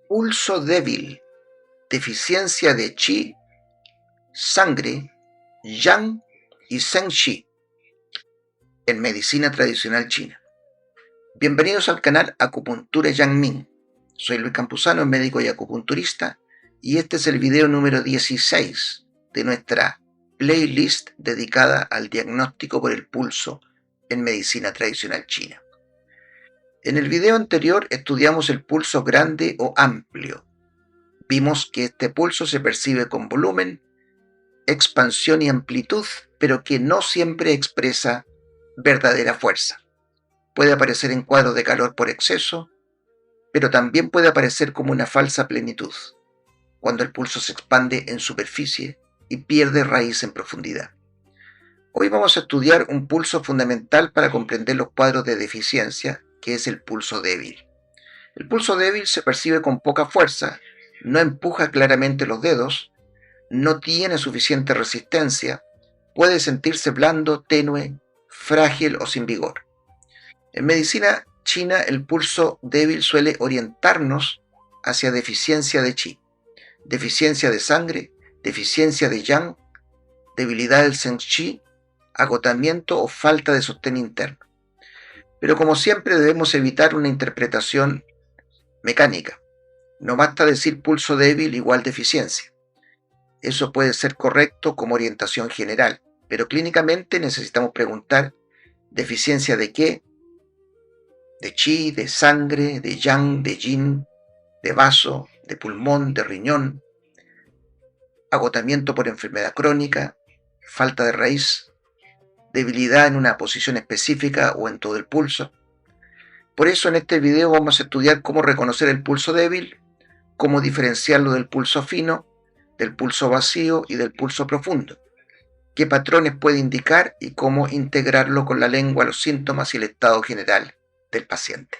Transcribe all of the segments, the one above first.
Pulso débil, deficiencia de Qi, sangre, Yang y Zhen Qi en medicina tradicional china. Bienvenidos al canal Acupuntura Yang Min. Soy Luis Campuzano, médico y acupunturista, y este es el video número 16 de nuestra playlist dedicada al diagnóstico por el pulso en medicina tradicional china. En el video anterior estudiamos el pulso grande o amplio. Vimos que este pulso se percibe con volumen, expansión y amplitud, pero que no siempre expresa verdadera fuerza. Puede aparecer en cuadros de calor por exceso, pero también puede aparecer como una falsa plenitud, cuando el pulso se expande en superficie y pierde raíz en profundidad. Hoy vamos a estudiar un pulso fundamental para comprender los cuadros de deficiencia, que es el pulso débil. El pulso débil se percibe con poca fuerza, no empuja claramente los dedos, no tiene suficiente resistencia, puede sentirse blando, tenue, frágil o sin vigor. En medicina china, el pulso débil suele orientarnos hacia deficiencia de Qi, deficiencia de sangre, deficiencia de Yang, debilidad del Zhen Qi, agotamiento o falta de sostén interno. Pero como siempre debemos evitar una interpretación mecánica. No basta decir pulso débil igual deficiencia. Eso puede ser correcto como orientación general, pero clínicamente necesitamos preguntar deficiencia de qué, de Qi, de sangre, de Yang, de Yin, de vaso, de pulmón, de riñón, agotamiento por enfermedad crónica, falta de raíz, debilidad en una posición específica o en todo el pulso. Por eso en este video vamos a estudiar cómo reconocer el pulso débil, cómo diferenciarlo del pulso fino, del pulso vacío y del pulso profundo, qué patrones puede indicar y cómo integrarlo con la lengua, los síntomas y el estado general del paciente.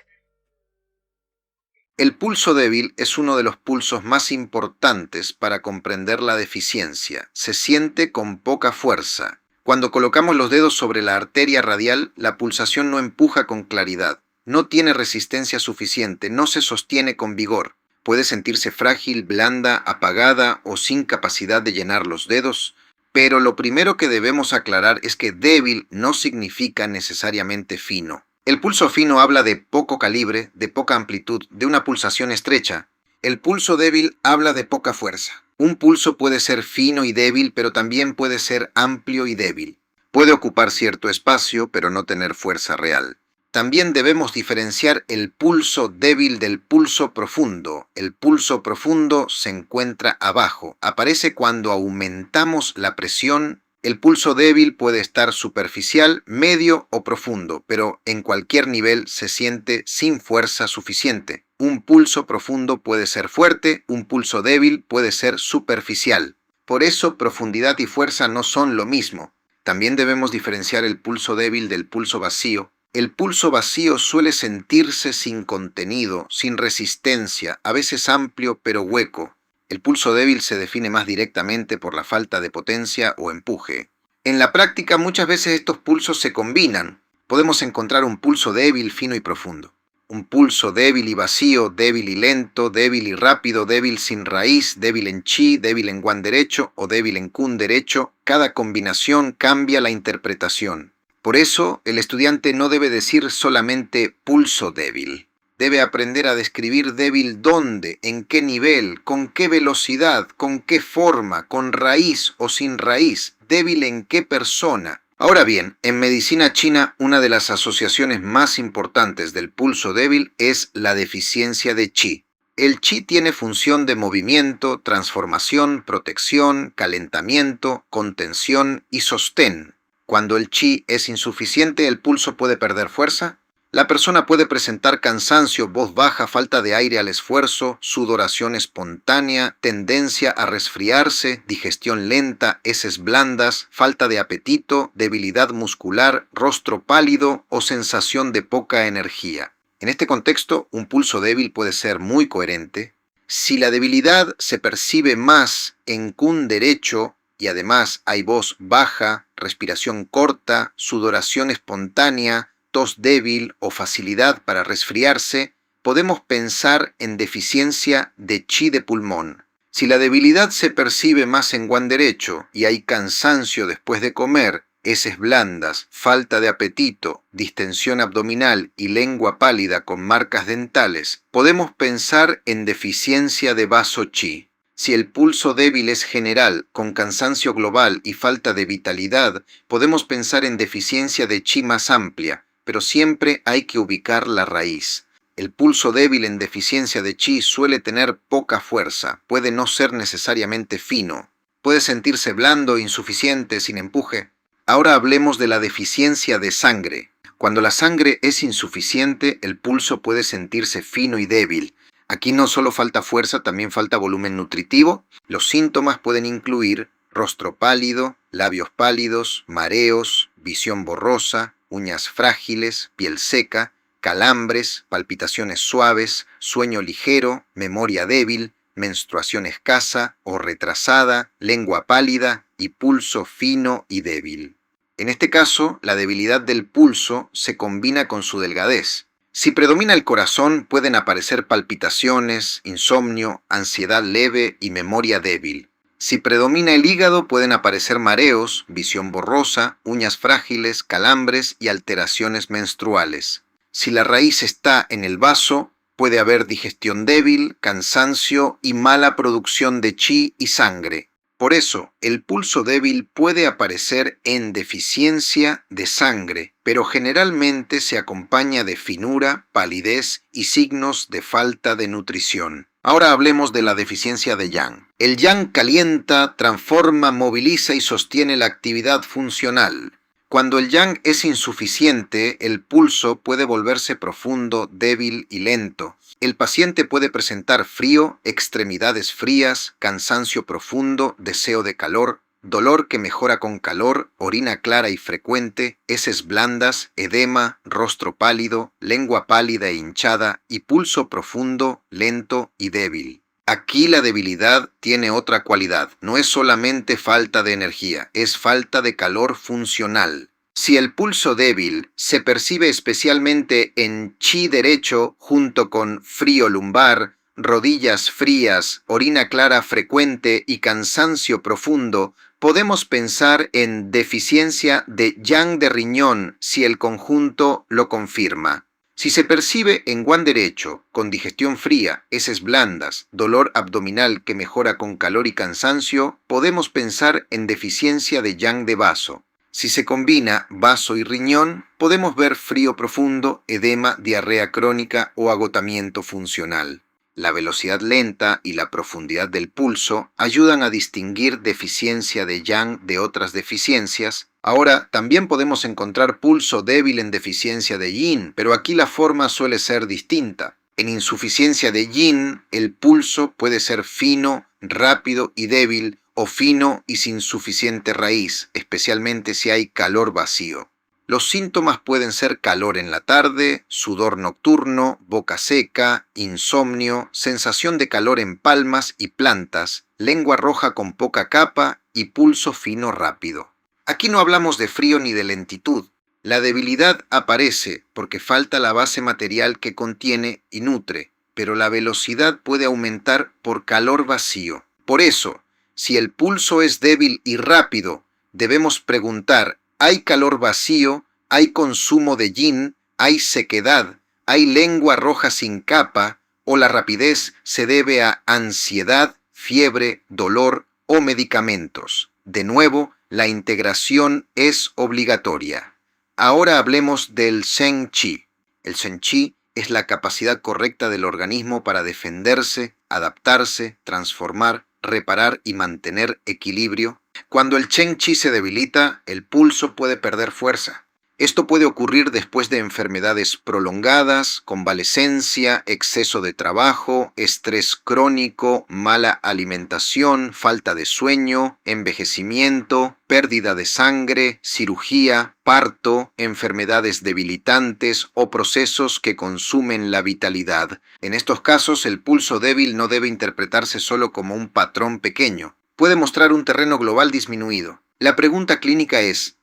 El pulso débil es uno de los pulsos más importantes para comprender la deficiencia. Se siente con poca fuerza. Cuando colocamos los dedos sobre la arteria radial, la pulsación no empuja con claridad, no tiene resistencia suficiente, no se sostiene con vigor. Puede sentirse frágil, blanda, apagada o sin capacidad de llenar los dedos. Pero lo primero que debemos aclarar es que débil no significa necesariamente fino. El pulso fino habla de poco calibre, de poca amplitud, de una pulsación estrecha. El pulso débil habla de poca fuerza. Un pulso puede ser fino y débil, pero también puede ser amplio y débil. Puede ocupar cierto espacio, pero no tener fuerza real. También debemos diferenciar el pulso débil del pulso profundo. El pulso profundo se encuentra abajo. Aparece cuando aumentamos la presión. El pulso débil puede estar superficial, medio o profundo, pero en cualquier nivel se siente sin fuerza suficiente. Un pulso profundo puede ser fuerte, un pulso débil puede ser superficial. Por eso, profundidad y fuerza no son lo mismo. También debemos diferenciar el pulso débil del pulso vacío. El pulso vacío suele sentirse sin contenido, sin resistencia, a veces amplio pero hueco. El pulso débil se define más directamente por la falta de potencia o empuje. En la práctica muchas veces estos pulsos se combinan. Podemos encontrar un pulso débil, fino y profundo. Un pulso débil y vacío, débil y lento, débil y rápido, débil sin raíz, débil en Qi, débil en Guan derecho o débil en Kun derecho. Cada combinación cambia la interpretación. Por eso, el estudiante no debe decir solamente pulso débil. Debe aprender a describir débil dónde, en qué nivel, con qué velocidad, con qué forma, con raíz o sin raíz, débil en qué persona. Ahora bien, en medicina china, una de las asociaciones más importantes del pulso débil es la deficiencia de Qi. El Qi tiene función de movimiento, transformación, protección, calentamiento, contención y sostén. Cuando el Qi es insuficiente, el pulso puede perder fuerza. La persona puede presentar cansancio, voz baja, falta de aire al esfuerzo, sudoración espontánea, tendencia a resfriarse, digestión lenta, heces blandas, falta de apetito, debilidad muscular, rostro pálido o sensación de poca energía. En este contexto, un pulso débil puede ser muy coherente. Si la debilidad se percibe más en Kun derecho y además hay voz baja, respiración corta, sudoración espontánea, tos débil o facilidad para resfriarse, podemos pensar en deficiencia de chi de pulmón. Si la debilidad se percibe más en guan derecho y hay cansancio después de comer, heces blandas, falta de apetito, distensión abdominal y lengua pálida con marcas dentales, podemos pensar en deficiencia de vaso chi. Si el pulso débil es general, con cansancio global y falta de vitalidad, podemos pensar en deficiencia de chi más amplia, pero siempre hay que ubicar la raíz. El pulso débil en deficiencia de chi suele tener poca fuerza, puede no ser necesariamente fino, puede sentirse blando, insuficiente, sin empuje. Ahora hablemos de la deficiencia de sangre. Cuando la sangre es insuficiente, el pulso puede sentirse fino y débil. Aquí no solo falta fuerza, también falta volumen nutritivo. Los síntomas pueden incluir rostro pálido, labios pálidos, mareos, visión borrosa, uñas frágiles, piel seca, calambres, palpitaciones suaves, sueño ligero, memoria débil, menstruación escasa o retrasada, lengua pálida y pulso fino y débil. En este caso, la debilidad del pulso se combina con su delgadez. Si predomina el corazón, pueden aparecer palpitaciones, insomnio, ansiedad leve y memoria débil. Si predomina el hígado, pueden aparecer mareos, visión borrosa, uñas frágiles, calambres y alteraciones menstruales. Si la raíz está en el vaso, puede haber digestión débil, cansancio y mala producción de chi y sangre. Por eso, el pulso débil puede aparecer en deficiencia de sangre, pero generalmente se acompaña de finura, palidez y signos de falta de nutrición. Ahora hablemos de la deficiencia de yang. El yang calienta, transforma, moviliza y sostiene la actividad funcional. Cuando el yang es insuficiente, el pulso puede volverse profundo, débil y lento. El paciente puede presentar frío, extremidades frías, cansancio profundo, deseo de calor, dolor que mejora con calor, orina clara y frecuente, heces blandas, edema, rostro pálido, lengua pálida e hinchada y pulso profundo, lento y débil. Aquí la debilidad tiene otra cualidad, no es solamente falta de energía, es falta de calor funcional. Si el pulso débil se percibe especialmente en chi derecho junto con frío lumbar, rodillas frías, orina clara frecuente y cansancio profundo, podemos pensar en deficiencia de yang de riñón si el conjunto lo confirma. Si se percibe en guan derecho, con digestión fría, heces blandas, dolor abdominal que mejora con calor y cansancio, podemos pensar en deficiencia de yang de vaso. Si se combina vaso y riñón, podemos ver frío profundo, edema, diarrea crónica o agotamiento funcional. La velocidad lenta y la profundidad del pulso ayudan a distinguir deficiencia de yang de otras deficiencias. Ahora, también podemos encontrar pulso débil en deficiencia de yin, pero aquí la forma suele ser distinta. En insuficiencia de yin, el pulso puede ser fino, rápido y débil, o fino y sin suficiente raíz, especialmente si hay calor vacío. Los síntomas pueden ser calor en la tarde, sudor nocturno, boca seca, insomnio, sensación de calor en palmas y plantas, lengua roja con poca capa y pulso fino rápido. Aquí no hablamos de frío ni de lentitud. La debilidad aparece porque falta la base material que contiene y nutre, pero la velocidad puede aumentar por calor vacío. Por eso, si el pulso es débil y rápido, debemos preguntar: ¿hay calor vacío? ¿Hay consumo de yin? ¿Hay sequedad? ¿Hay lengua roja sin capa? ¿O la rapidez se debe a ansiedad, fiebre, dolor o medicamentos? De nuevo, la integración es obligatoria. Ahora hablemos del Zhen Qi. El Zhen Qi es la capacidad correcta del organismo para defenderse, adaptarse, transformar, reparar y mantener equilibrio. Cuando el Zhen Qi se debilita, el pulso puede perder fuerza. Esto puede ocurrir después de enfermedades prolongadas, convalecencia, exceso de trabajo, estrés crónico, mala alimentación, falta de sueño, envejecimiento, pérdida de sangre, cirugía, parto, enfermedades debilitantes o procesos que consumen la vitalidad. En estos casos, el pulso débil no debe interpretarse solo como un patrón pequeño. Puede mostrar un terreno global disminuido. La pregunta clínica es: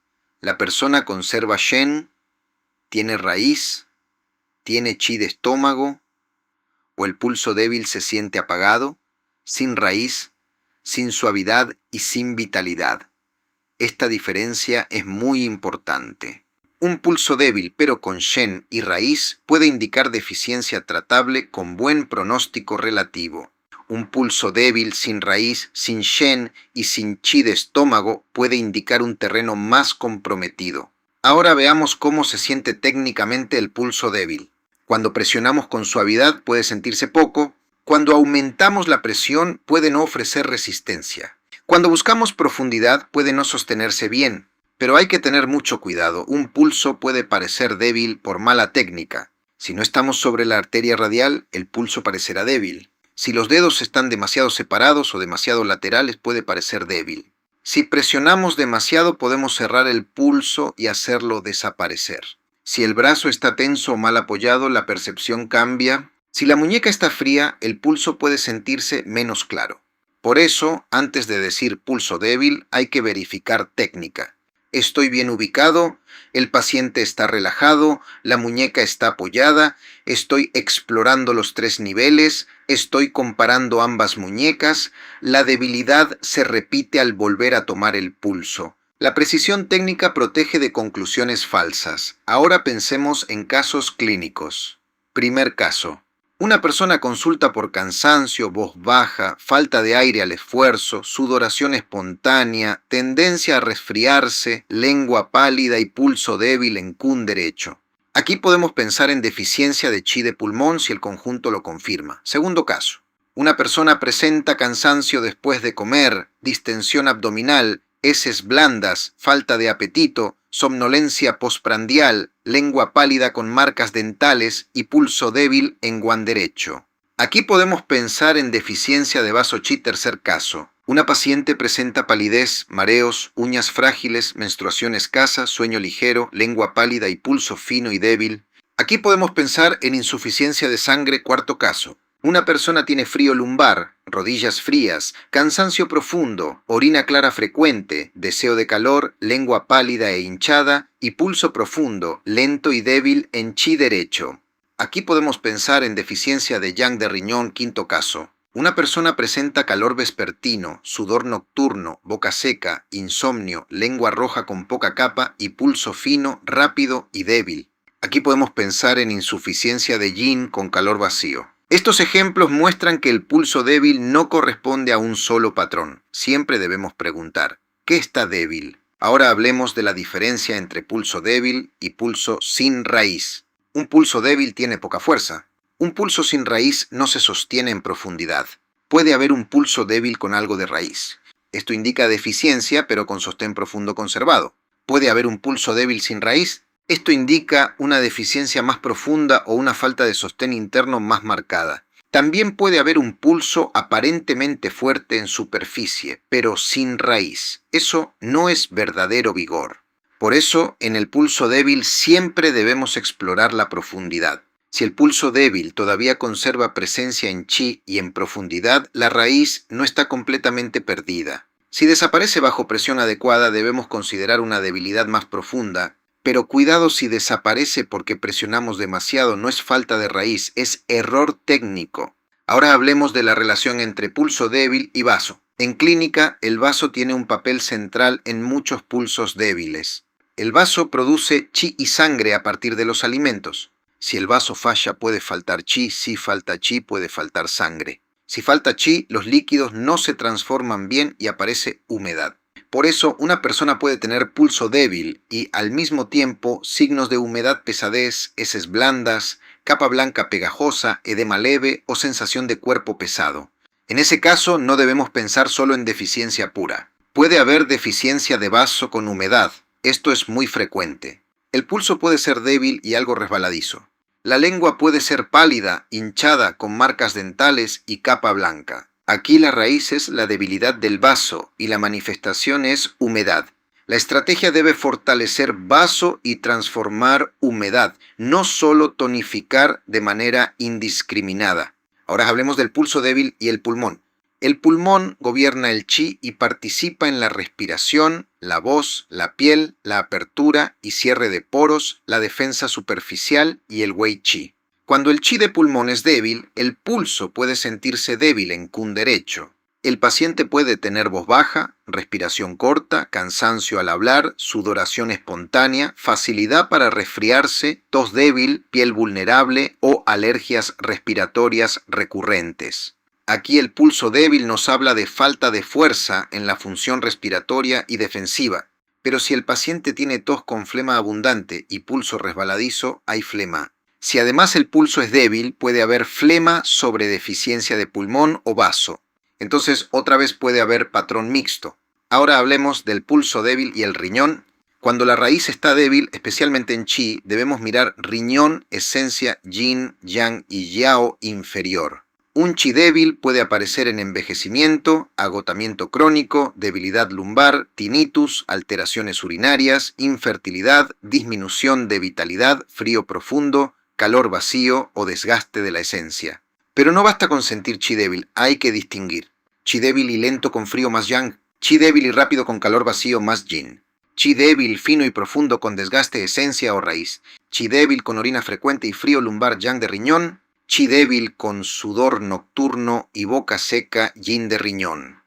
¿la persona conserva Shen? ¿Tiene raíz? ¿Tiene chi de estómago? o el pulso débil se siente apagado, sin raíz, sin suavidad y sin vitalidad. Esta diferencia es muy importante. Un pulso débil pero con shen y raíz puede indicar deficiencia tratable con buen pronóstico relativo. Un pulso débil sin raíz, sin shen y sin chi de estómago puede indicar un terreno más comprometido. Ahora veamos cómo se siente técnicamente el pulso débil. Cuando presionamos con suavidad puede sentirse poco. Cuando aumentamos la presión puede no ofrecer resistencia. Cuando buscamos profundidad puede no sostenerse bien. Pero hay que tener mucho cuidado. Un pulso puede parecer débil por mala técnica. Si no estamos sobre la arteria radial, el pulso parecerá débil. Si los dedos están demasiado separados o demasiado laterales, puede parecer débil. Si presionamos demasiado, podemos cerrar el pulso y hacerlo desaparecer. Si el brazo está tenso o mal apoyado, la percepción cambia. Si la muñeca está fría, el pulso puede sentirse menos claro. Por eso, antes de decir pulso débil, hay que verificar técnica. Estoy bien ubicado, el paciente está relajado, la muñeca está apoyada, estoy explorando los 3 niveles, estoy comparando ambas muñecas, la debilidad se repite al volver a tomar el pulso. La precisión técnica protege de conclusiones falsas. Ahora pensemos en casos clínicos. Primer caso. Una persona consulta por cansancio, voz baja, falta de aire al esfuerzo, sudoración espontánea, tendencia a resfriarse, lengua pálida y pulso débil en kun derecho. Aquí podemos pensar en deficiencia de chi de pulmón si el conjunto lo confirma. Segundo caso. Una persona presenta cansancio después de comer, distensión abdominal, heces blandas, falta de apetito, somnolencia postprandial, lengua pálida con marcas dentales y pulso débil en guan derecho. Aquí podemos pensar en deficiencia de vaso chi. Tercer caso. Una paciente presenta palidez, mareos, uñas frágiles, menstruación escasa, sueño ligero, lengua pálida y pulso fino y débil. Aquí podemos pensar en insuficiencia de sangre. Cuarto caso. Una persona tiene frío lumbar, rodillas frías, cansancio profundo, orina clara frecuente, deseo de calor, lengua pálida e hinchada y pulso profundo, lento y débil en chi derecho. Aquí podemos pensar en deficiencia de yang de riñón. Quinto caso. Una persona presenta calor vespertino, sudor nocturno, boca seca, insomnio, lengua roja con poca capa y pulso fino, rápido y débil. Aquí podemos pensar en insuficiencia de yin con calor vacío. Estos ejemplos muestran que el pulso débil no corresponde a un solo patrón. Siempre debemos preguntar, ¿qué está débil? Ahora hablemos de la diferencia entre pulso débil y pulso sin raíz. Un pulso débil tiene poca fuerza. Un pulso sin raíz no se sostiene en profundidad. Puede haber un pulso débil con algo de raíz. Esto indica deficiencia, pero con sostén profundo conservado. Puede haber un pulso débil sin raíz. Esto indica una deficiencia más profunda o una falta de sostén interno más marcada. También puede haber un pulso aparentemente fuerte en superficie, pero sin raíz. Eso no es verdadero vigor. Por eso, en el pulso débil siempre debemos explorar la profundidad. Si el pulso débil todavía conserva presencia en chi y en profundidad, la raíz no está completamente perdida. Si desaparece bajo presión adecuada, debemos considerar una debilidad más profunda. Pero cuidado si desaparece porque presionamos demasiado, no es falta de raíz, es error técnico. Ahora hablemos de la relación entre pulso débil y vaso. En clínica, el vaso tiene un papel central en muchos pulsos débiles. El vaso produce chi y sangre a partir de los alimentos. Si el vaso falla, puede faltar chi, si falta chi, puede faltar sangre. Si falta chi, los líquidos no se transforman bien y aparece humedad. Por eso, una persona puede tener pulso débil y, al mismo tiempo, signos de humedad, pesadez, heces blandas, capa blanca pegajosa, edema leve o sensación de cuerpo pesado. En ese caso, no debemos pensar solo en deficiencia pura. Puede haber deficiencia de vaso con humedad. Esto es muy frecuente. El pulso puede ser débil y algo resbaladizo. La lengua puede ser pálida, hinchada, con marcas dentales y capa blanca. Aquí la raíz es la debilidad del vaso y la manifestación es humedad. La estrategia debe fortalecer vaso y transformar humedad, no solo tonificar de manera indiscriminada. Ahora hablemos del pulso débil y el pulmón. El pulmón gobierna el chi y participa en la respiración, la voz, la piel, la apertura y cierre de poros, la defensa superficial y el wei chi. Cuando el chi de pulmón es débil, el pulso puede sentirse débil en kun derecho. El paciente puede tener voz baja, respiración corta, cansancio al hablar, sudoración espontánea, facilidad para resfriarse, tos débil, piel vulnerable o alergias respiratorias recurrentes. Aquí el pulso débil nos habla de falta de fuerza en la función respiratoria y defensiva, pero si el paciente tiene tos con flema abundante y pulso resbaladizo, hay flema. Si además el pulso es débil, puede haber flema sobre deficiencia de pulmón o vaso. Entonces, otra vez puede haber patrón mixto. Ahora hablemos del pulso débil y el riñón. Cuando la raíz está débil, especialmente en chi, debemos mirar riñón, esencia, yin, yang y yao inferior. Un chi débil puede aparecer en envejecimiento, agotamiento crónico, debilidad lumbar, tinnitus, alteraciones urinarias, infertilidad, disminución de vitalidad, frío profundo, calor vacío o desgaste de la esencia. Pero no basta con sentir chi débil, hay que distinguir. Chi débil y lento con frío más yang, chi débil y rápido con calor vacío más yin. Chi débil, fino y profundo con desgaste esencia o raíz. Chi débil con orina frecuente y frío lumbar yang de riñón. Chi débil con sudor nocturno y boca seca yin de riñón.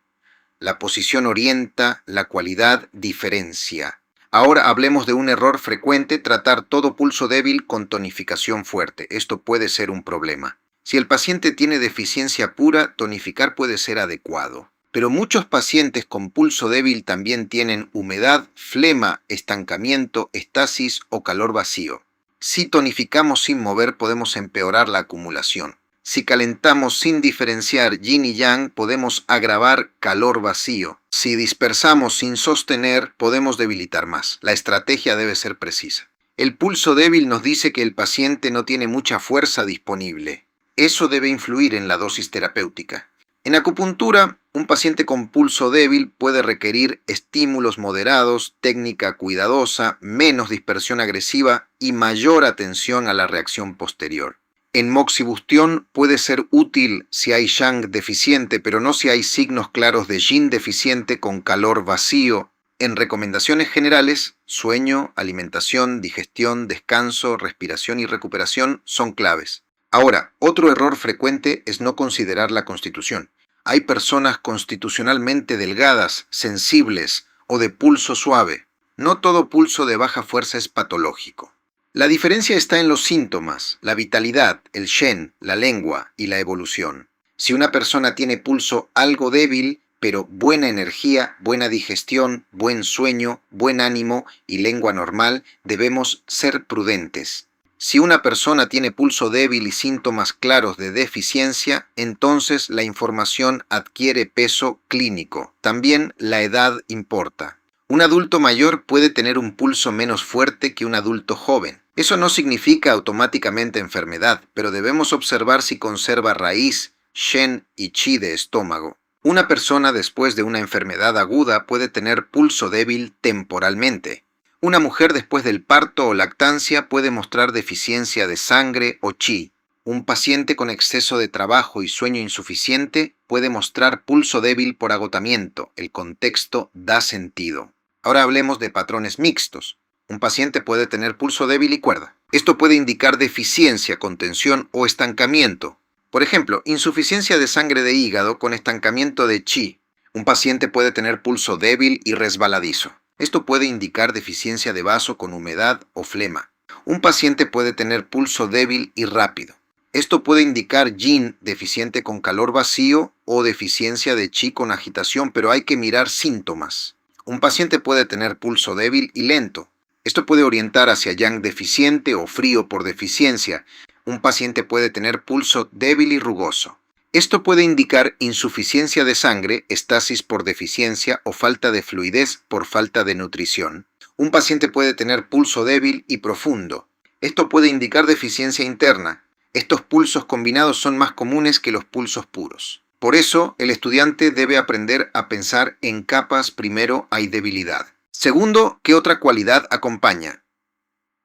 La posición orienta, la cualidad diferencia. Ahora hablemos de un error frecuente, tratar todo pulso débil con tonificación fuerte. Esto puede ser un problema. Si el paciente tiene deficiencia pura, tonificar puede ser adecuado. Pero muchos pacientes con pulso débil también tienen humedad, flema, estancamiento, estasis o calor vacío. Si tonificamos sin mover, podemos empeorar la acumulación. Si calentamos sin diferenciar yin y yang, podemos agravar calor vacío. Si dispersamos sin sostener, podemos debilitar más. La estrategia debe ser precisa. El pulso débil nos dice que el paciente no tiene mucha fuerza disponible. Eso debe influir en la dosis terapéutica. En acupuntura, un paciente con pulso débil puede requerir estímulos moderados, técnica cuidadosa, menos dispersión agresiva y mayor atención a la reacción posterior. En moxibustión puede ser útil si hay yang deficiente, pero no si hay signos claros de yin deficiente con calor vacío. En recomendaciones generales, sueño, alimentación, digestión, descanso, respiración y recuperación son claves. Ahora, otro error frecuente es no considerar la constitución. Hay personas constitucionalmente delgadas, sensibles o de pulso suave. No todo pulso de baja fuerza es patológico. La diferencia está en los síntomas, la vitalidad, el shen, la lengua y la evolución. Si una persona tiene pulso algo débil, pero buena energía, buena digestión, buen sueño, buen ánimo y lengua normal, debemos ser prudentes. Si una persona tiene pulso débil y síntomas claros de deficiencia, entonces la información adquiere peso clínico. También la edad importa. Un adulto mayor puede tener un pulso menos fuerte que un adulto joven. Eso no significa automáticamente enfermedad, pero debemos observar si conserva raíz, shen y chi de estómago. Una persona después de una enfermedad aguda puede tener pulso débil temporalmente. Una mujer después del parto o lactancia puede mostrar deficiencia de sangre o chi. Un paciente con exceso de trabajo y sueño insuficiente puede mostrar pulso débil por agotamiento. El contexto da sentido. Ahora hablemos de patrones mixtos. Un paciente puede tener pulso débil y cuerda. Esto puede indicar deficiencia, contención o estancamiento. Por ejemplo, insuficiencia de sangre de hígado con estancamiento de chi. Un paciente puede tener pulso débil y resbaladizo. Esto puede indicar deficiencia de vaso con humedad o flema. Un paciente puede tener pulso débil y rápido. Esto puede indicar yin deficiente con calor vacío o deficiencia de chi con agitación, pero hay que mirar síntomas. Un paciente puede tener pulso débil y lento. Esto puede orientar hacia yang deficiente o frío por deficiencia. Un paciente puede tener pulso débil y rugoso. Esto puede indicar insuficiencia de sangre, estasis por deficiencia o falta de fluidez por falta de nutrición. Un paciente puede tener pulso débil y profundo. Esto puede indicar deficiencia interna. Estos pulsos combinados son más comunes que los pulsos puros. Por eso, el estudiante debe aprender a pensar en capas. Primero, hay debilidad. Segundo, ¿qué otra cualidad acompaña?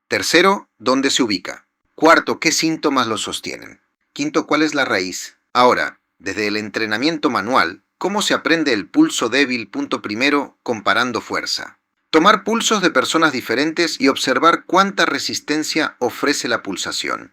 Tercero, ¿dónde se ubica? Cuarto, ¿qué síntomas lo sostienen? Quinto, ¿cuál es la raíz? Ahora, desde el entrenamiento manual, ¿cómo se aprende el pulso débil? Punto primero, comparando fuerza. Tomar pulsos de personas diferentes y observar cuánta resistencia ofrece la pulsación.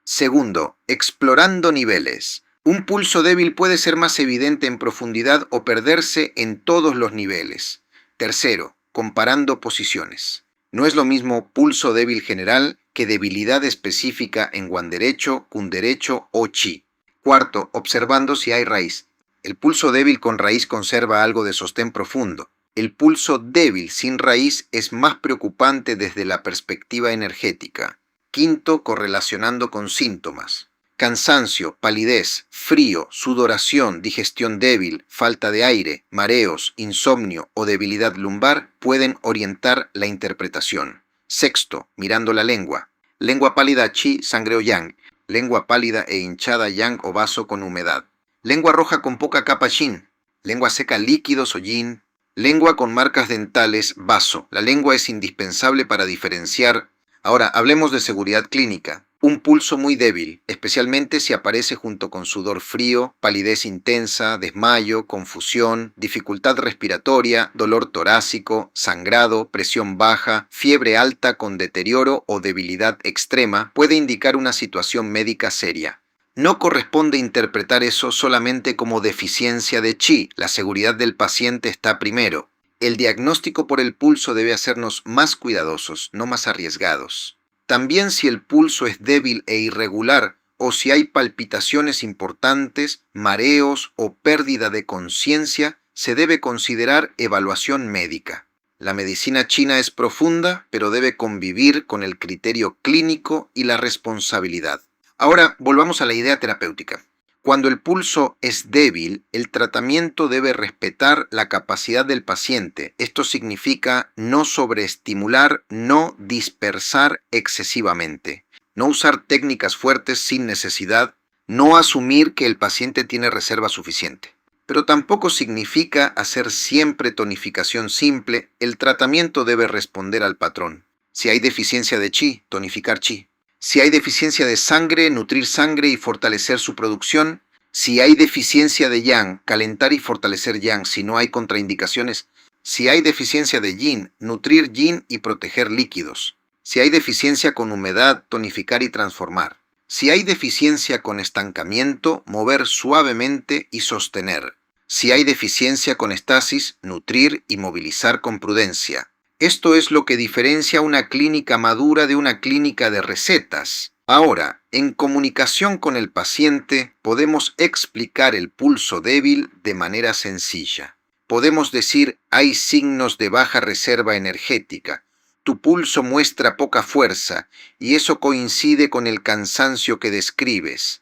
Segundo, explorando niveles. Un pulso débil puede ser más evidente en profundidad o perderse en todos los niveles. Tercero, comparando posiciones. No es lo mismo pulso débil general que debilidad específica en guanderecho, cunderecho o chi. Cuarto, observando si hay raíz. El pulso débil con raíz conserva algo de sostén profundo. El pulso débil sin raíz es más preocupante desde la perspectiva energética. Quinto, correlacionando con síntomas. Cansancio, palidez, frío, sudoración, digestión débil, falta de aire, mareos, insomnio o debilidad lumbar pueden orientar la interpretación. Sexto, mirando la lengua. Lengua pálida chi, sangre o yang. Lengua pálida e hinchada yang o vaso con humedad. Lengua roja con poca capa yin. Lengua seca líquidos o yin. Lengua con marcas dentales, vaso. La lengua es indispensable para diferenciar. Ahora, hablemos de seguridad clínica. Un pulso muy débil, especialmente si aparece junto con sudor frío, palidez intensa, desmayo, confusión, dificultad respiratoria, dolor torácico, sangrado, presión baja, fiebre alta con deterioro o debilidad extrema, puede indicar una situación médica seria. No corresponde interpretar eso solamente como deficiencia de chi. La seguridad del paciente está primero. El diagnóstico por el pulso debe hacernos más cuidadosos, no más arriesgados. También si el pulso es débil e irregular, o si hay palpitaciones importantes, mareos o pérdida de conciencia, se debe considerar evaluación médica. La medicina china es profunda, pero debe convivir con el criterio clínico y la responsabilidad. Ahora volvamos a la idea terapéutica. Cuando el pulso es débil, el tratamiento debe respetar la capacidad del paciente. Esto significa no sobreestimular, no dispersar excesivamente, no usar técnicas fuertes sin necesidad, no asumir que el paciente tiene reserva suficiente. Pero tampoco significa hacer siempre tonificación simple. El tratamiento debe responder al patrón. Si hay deficiencia de chi, tonificar chi. Si hay deficiencia de sangre, nutrir sangre y fortalecer su producción. Si hay deficiencia de yang, calentar y fortalecer yang si no hay contraindicaciones. Si hay deficiencia de yin, nutrir yin y proteger líquidos. Si hay deficiencia con humedad, tonificar y transformar. Si hay deficiencia con estancamiento, mover suavemente y sostener. Si hay deficiencia con estasis, nutrir y movilizar con prudencia. Esto es lo que diferencia una clínica madura de una clínica de recetas. Ahora, en comunicación con el paciente, podemos explicar el pulso débil de manera sencilla. Podemos decir, hay signos de baja reserva energética. Tu pulso muestra poca fuerza y eso coincide con el cansancio que describes.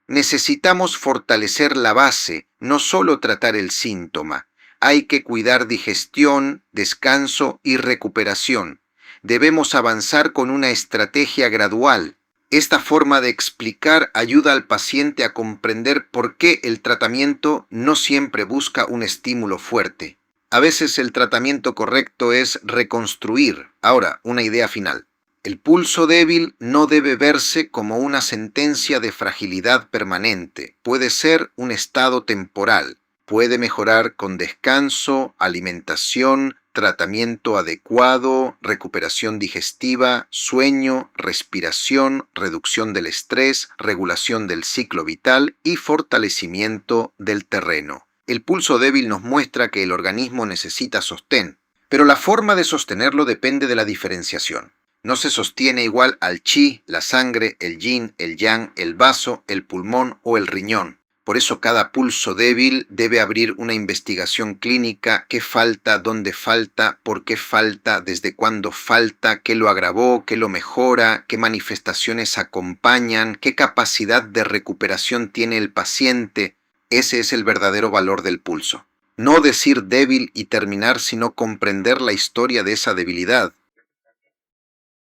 Necesitamos fortalecer la base, no solo tratar el síntoma. Hay que cuidar digestión, descanso y recuperación. Debemos avanzar con una estrategia gradual. Esta forma de explicar ayuda al paciente a comprender por qué el tratamiento no siempre busca un estímulo fuerte. A veces el tratamiento correcto es reconstruir. Ahora, una idea final. El pulso débil no debe verse como una sentencia de fragilidad permanente. Puede ser un estado temporal. Puede mejorar con descanso, alimentación, tratamiento adecuado, recuperación digestiva, sueño, respiración, reducción del estrés, regulación del ciclo vital y fortalecimiento del terreno. El pulso débil nos muestra que el organismo necesita sostén, pero la forma de sostenerlo depende de la diferenciación. No se sostiene igual al chi, la sangre, el yin, el yang, el vaso, el pulmón o el riñón. Por eso cada pulso débil debe abrir una investigación clínica: qué falta, dónde falta, por qué falta, desde cuándo falta, qué lo agravó, qué lo mejora, qué manifestaciones acompañan, qué capacidad de recuperación tiene el paciente. Ese es el verdadero valor del pulso. No decir débil y terminar, sino comprender la historia de esa debilidad.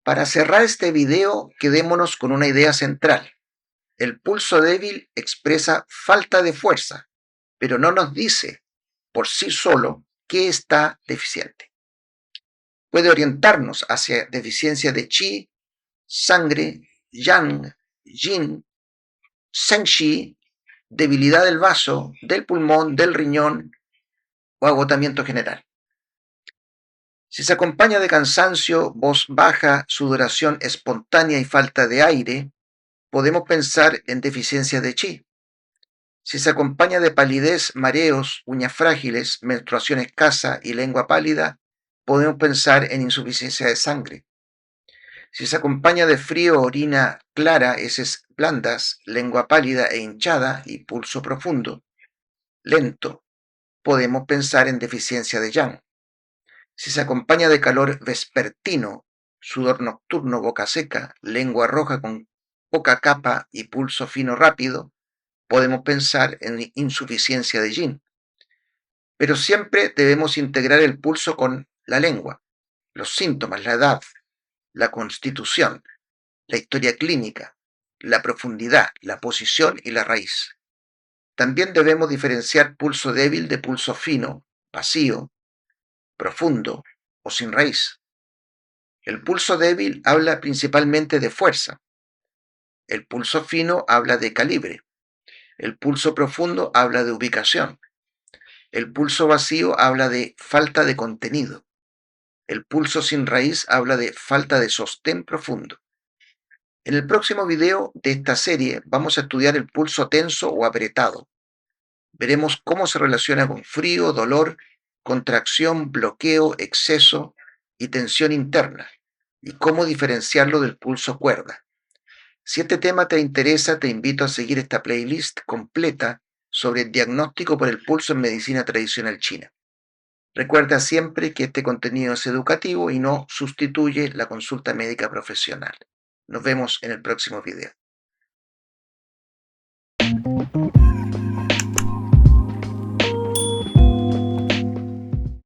Para cerrar este video, quedémonos con una idea central. El pulso débil expresa falta de fuerza, pero no nos dice por sí solo qué está deficiente. Puede orientarnos hacia deficiencia de chi, sangre, yang, yin, zhengxi, debilidad del vaso, del pulmón, del riñón o agotamiento general. Si se acompaña de cansancio, voz baja, sudoración espontánea y falta de aire, podemos pensar en deficiencia de chi. Si se acompaña de palidez, mareos, uñas frágiles, menstruación escasa y lengua pálida, podemos pensar en insuficiencia de sangre. Si se acompaña de frío, orina clara, heces blandas, lengua pálida e hinchada y pulso profundo, lento, podemos pensar en deficiencia de yang. Si se acompaña de calor vespertino, sudor nocturno, boca seca, lengua roja con poca capa y pulso fino rápido, podemos pensar en insuficiencia de yin. Pero siempre debemos integrar el pulso con la lengua, los síntomas, la edad, la constitución, la historia clínica, la profundidad, la posición y la raíz. También debemos diferenciar pulso débil de pulso fino, vacío, profundo o sin raíz. El pulso débil habla principalmente de fuerza. El pulso fino habla de calibre. El pulso profundo habla de ubicación. El pulso vacío habla de falta de contenido. El pulso sin raíz habla de falta de sostén profundo. En el próximo video de esta serie vamos a estudiar el pulso tenso o apretado. Veremos cómo se relaciona con frío, dolor, contracción, bloqueo, exceso y tensión interna, y cómo diferenciarlo del pulso cuerda. Si este tema te interesa, te invito a seguir esta playlist completa sobre el diagnóstico por el pulso en medicina tradicional china. Recuerda siempre que este contenido es educativo y no sustituye la consulta médica profesional. Nos vemos en el próximo video.